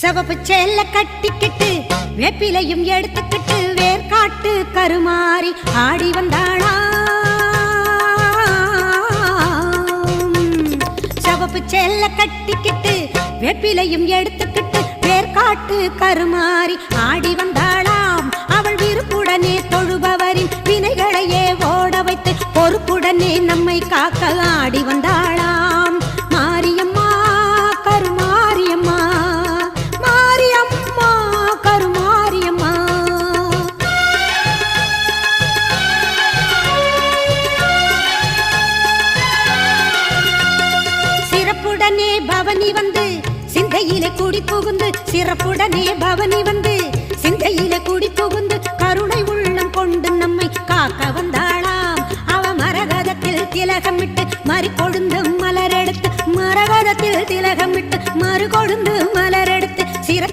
சிவப்பு சேல கட்டிக்கிட்டு வேப்பிலையும் எடுத்துக்கிட்டு வேர்காட்டு கருமாறி ஆடி வந்தாளா. சிவப்பு சேல கட்டிக்கிட்டு வேப்பிலையும் எடுத்துக்கிட்டு வேர்காட்டு கருமாறி ஆடி வந்தாளாம். அவள் விருப்புடனே தொழுபவரின் வினைகளையே ஓட வைத்து பொறுப்புடனே நம்மை காக்க ஆடி வந்தாளாம். மாரியம்மா கருமாரியம்மா, மாரியம்மா கருமாரியம்மா. சிறப்புடனே பவனி வந்து சிந்தையிலே கூடி புகுந்து, சிறப்புடனே பவனி வந்து சிந்தையிலே கூடி புகுந்து கருணை உள்ளம் கொண்டு நம்மை காக்க வந்தாளாம். அவ மரகதத்தில் திலகமிட்டு மறு கொழுந்து மலரெடுத்து, மரகதத்தில் திலகமிட்டு மறு கொழுந்து மலரெடுத்து